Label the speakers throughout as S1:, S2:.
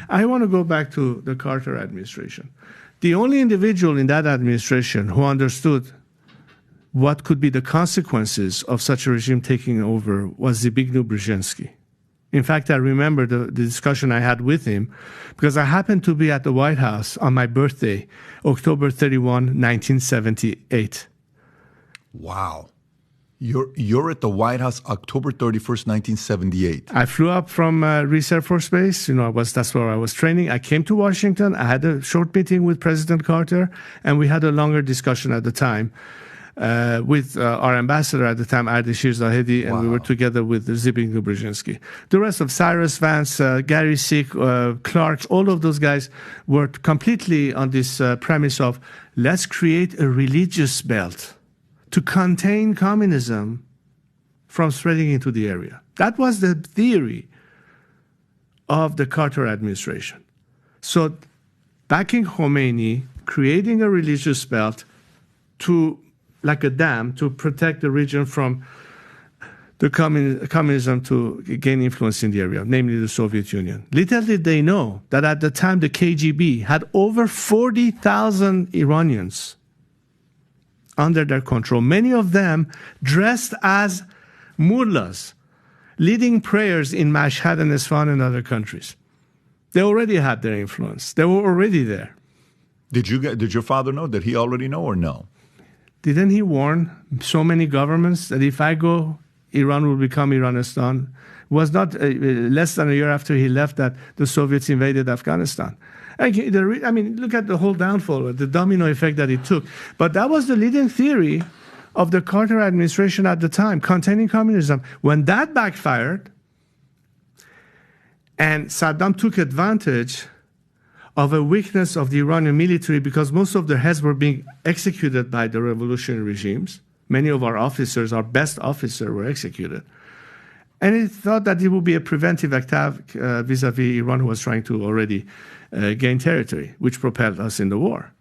S1: I want to go back to the Carter administration. The only individual in that administration who understood what could be the consequences of such a regime taking over was Zbigniew Brzezinski. In fact, I remember the discussion I had with him because I happened to be at the White House on my birthday, October 31, 1978.
S2: Wow. You're at the White House October 31st, 1978.
S1: I flew up from Reese Force Base. That's where I was training. I came to Washington. I had a short meeting with President Carter, and we had a longer discussion at the time with our ambassador at the time, Ardeshir Zahedi, and we were together with Zbigniew Brzezinski. The rest of Cyrus Vance, Gary Sick, Clark, all of those guys were completely on this premise of let's create a religious belt to contain communism from spreading into the area. That was the theory of the Carter administration. So backing Khomeini, creating a religious belt like a dam to protect the region from the communism to gain influence in the area, namely the Soviet Union. Little did they know that at the time the KGB had over 40,000 Iranians under their control, many of them dressed as mullahs, leading prayers in Mashhad and Isfahan and other countries. They already had their influence. They were already there.
S2: Did your father know? Did he already know or no?
S1: Didn't he warn so many governments that if I go, Iran will become Iranistan? It was not less than a year after he left that the Soviets invaded Afghanistan. I mean, look at the whole downfall, the domino effect that it took. But that was the leading theory of the Carter administration at the time, containing communism. When that backfired, and Saddam took advantage of a weakness of the Iranian military because most of their heads were being executed by the revolutionary regimes. Many of our officers, our best officers, were executed. And he thought that it would be a preventive attack vis-a-vis Iran, who was trying to already gain territory, which propelled us in the war.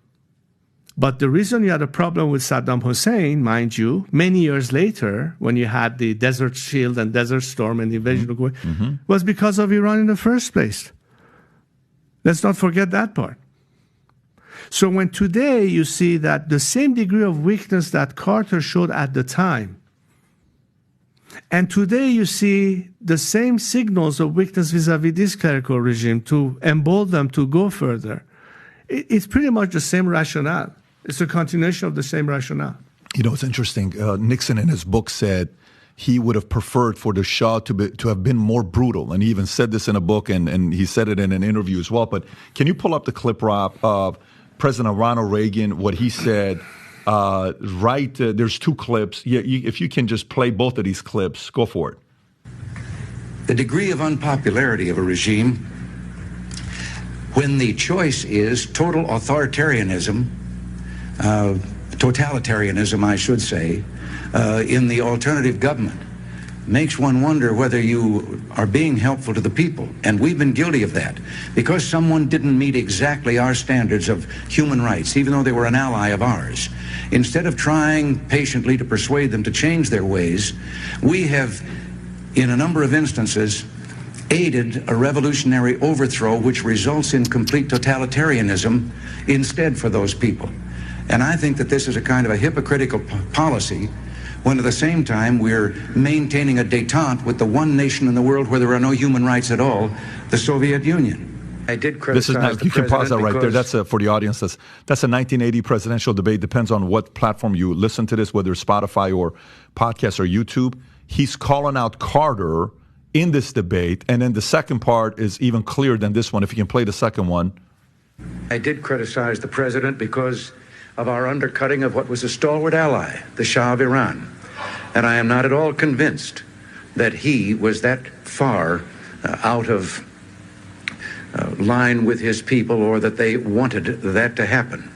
S1: But the reason you had a problem with Saddam Hussein, mind you, many years later, when you had the Desert Shield and Desert Storm and the invasion of Kuwait, was because of Iran in the first place. Let's not forget that part. So when today you see that the same degree of weakness that Carter showed at the time, and today you see the same signals of weakness vis-a-vis this clerical regime to embolden them to go further, it's pretty much the same rationale. It's a continuation of the same rationale.
S2: You know, it's interesting. Nixon in his book said he would have preferred for the Shah to have been more brutal. And he even said this in a book, and he said it in an interview as well. But can you pull up the clip, Rob, of President Ronald Reagan, what he said? There's two clips. If you can just play both of these clips, go for it.
S3: The degree of unpopularity of a regime when the choice is total authoritarianism, totalitarianism, I should say, in the alternative government, makes one wonder whether you are being helpful to the people. And we've been guilty of that. Because someone didn't meet exactly our standards of human rights, even though they were an ally of ours, instead of trying patiently to persuade them to change their ways, we have, in a number of instances, aided a revolutionary overthrow which results in complete totalitarianism instead for those people. And I think that this is a kind of a hypocritical policy when at the same time we're maintaining a détente with the one nation in the world where there are no human rights at all, the Soviet Union. I did criticize
S2: you can pause that right there. That's for the audience. That's a 1980 presidential debate. Depends on what platform you listen to this, whether it's Spotify or podcast or YouTube. He's calling out Carter in this debate. And then the second part is even clearer than this one. If you can play the second one.
S3: I did criticize the president because of our undercutting of what was a stalwart ally, the Shah of Iran. And I am not at all convinced that he was that far out of line with his people or that they wanted that to happen.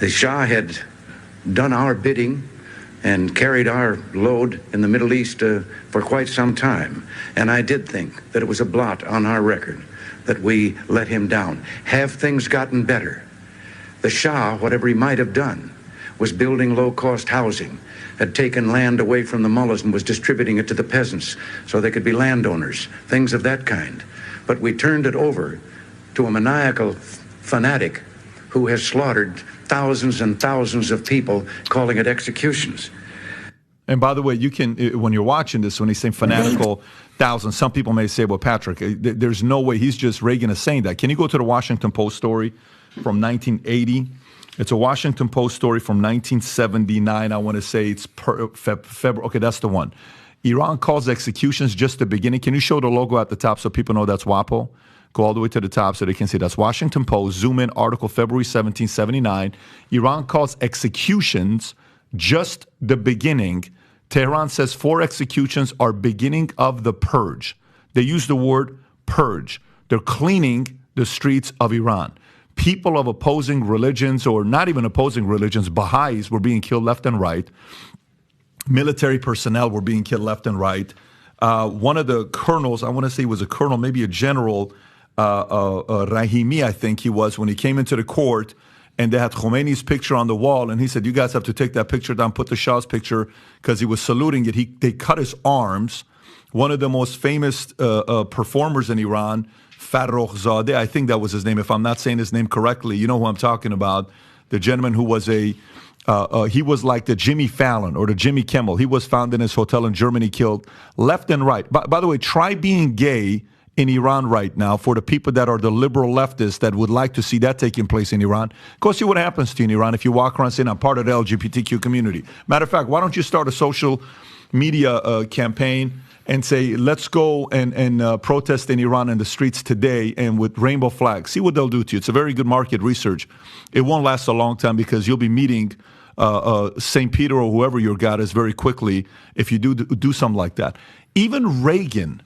S3: The Shah had done our bidding and carried our load in the Middle East for quite some time. And I did think that it was a blot on our record that we let him down. Have things gotten better? The Shah, whatever he might have done, was building low-cost housing, had taken land away from the mullahs and was distributing it to the peasants so they could be landowners, things of that kind. but we turned it over to a maniacal fanatic who has slaughtered thousands and thousands of people, calling it executions.
S2: And by the way, you can, when you're watching this, when he's saying fanatical thousands, some people may say, well, Patrick, there's no way Reagan is saying that. Can you go to the Washington Post story from 1980? It's a Washington Post story from 1979. I want to say it's February. Okay, that's the one. Iran calls executions just the beginning. Can you show the logo at the top so people know that's WAPO? Go all the way to the top so they can see that's Washington Post. Zoom in, article February 1779. Iran calls executions just the beginning. Tehran says 4 executions are beginning of the purge. They use the word purge. They're cleaning the streets of Iran. People of opposing religions, or not even opposing religions, Baha'is were being killed left and right. Military personnel were being killed left and right. One of the colonels, I want to say he was a colonel, maybe a general, Rahimi, I think he was, when he came into the court, and they had Khomeini's picture on the wall, and he said, you guys have to take that picture down, put the Shah's picture, because he was saluting it. They cut his arms. One of the most famous performers in Iran, Farrokhzadeh, I think that was his name, if I'm not saying his name correctly. You know who I'm talking about. The gentleman who was he was like the Jimmy Fallon or the Jimmy Kimmel. He was found in his hotel in Germany, killed left and right. By the way, try being gay in Iran right now for the people that are the liberal leftists that would like to see that taking place in Iran. Go see what happens to you in Iran if you walk around saying, I'm part of the LGBTQ community. Matter of fact, why don't you start a social media campaign and say, let's go and protest in Iran in the streets today and with rainbow flags. See what they'll do to you. It's a very good market research. It won't last a long time because you'll be meeting St. Peter or whoever your God is very quickly if you do something like that. Even Reagan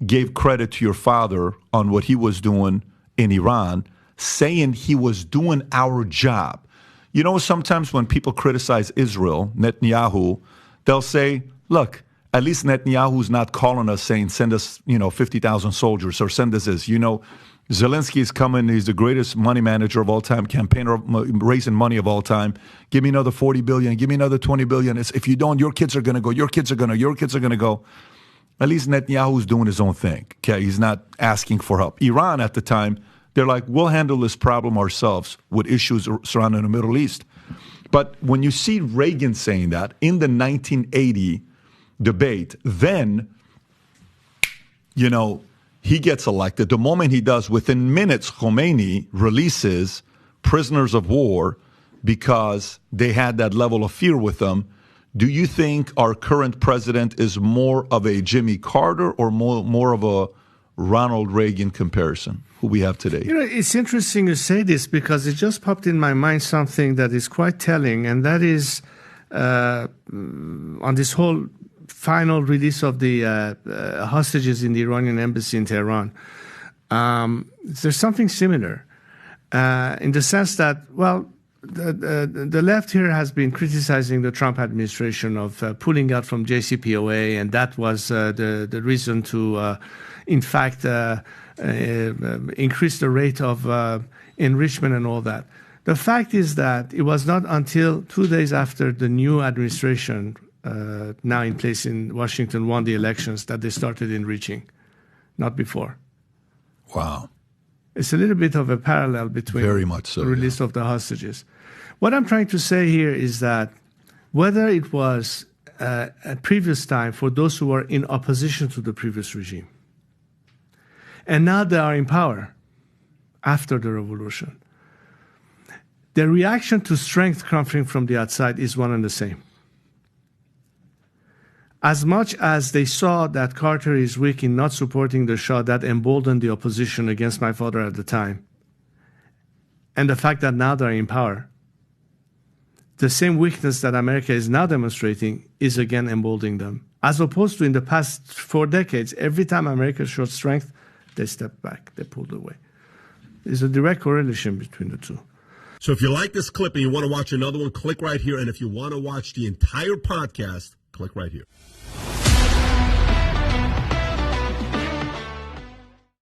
S2: gave credit to your father on what he was doing in Iran, saying he was doing our job. You know, sometimes when people criticize Israel, Netanyahu, they'll say, look, at least Netanyahu's not calling us saying, send us, 50,000 soldiers or send us this. Zelensky is coming. He's the greatest money manager of all time, campaigner, raising money of all time. Give me another 40 billion. Give me another 20 billion. If you don't, your kids are going to go. Your kids are going to go. At least Netanyahu's doing his own thing. Okay, he's not asking for help. Iran at the time, they're like, we'll handle this problem ourselves with issues surrounding the Middle East. But when you see Reagan saying that in the 1980 debate, then, he gets elected. The moment he does, within minutes, Khomeini releases prisoners of war because they had that level of fear with them. Do you think our current president is more of a Jimmy Carter or more of a Ronald Reagan comparison, who we have today?
S1: It's interesting you say this because it just popped in my mind something that is quite telling, and that is on this whole final release of the hostages in the Iranian embassy in Tehran. There's something similar in the sense that, the left here has been criticizing the Trump administration of pulling out from JCPOA, and that was the reason to, in fact, increase the rate of enrichment and all that. The fact is that it was not until 2 days after the new administration, now in place in Washington, won the elections that they started enriching, not before.
S2: Wow.
S1: It's a little bit of a parallel between
S2: very much so,
S1: the release of the hostages. What I'm trying to say here is that whether it was a previous time for those who were in opposition to the previous regime, and now they are in power after the revolution, the reaction to strength coming from the outside is one and the same. As much as they saw that Carter is weak in not supporting the Shah, that emboldened the opposition against my father at the time, and the fact that now they're in power, the same weakness that America is now demonstrating is again emboldening them. As opposed to in the past 4 decades, every time America showed strength, they stepped back, they pulled away. There's a direct correlation between the two.
S4: So if you like this clip and you want to watch another one, click right here. And if you want to watch the entire podcast, click right here.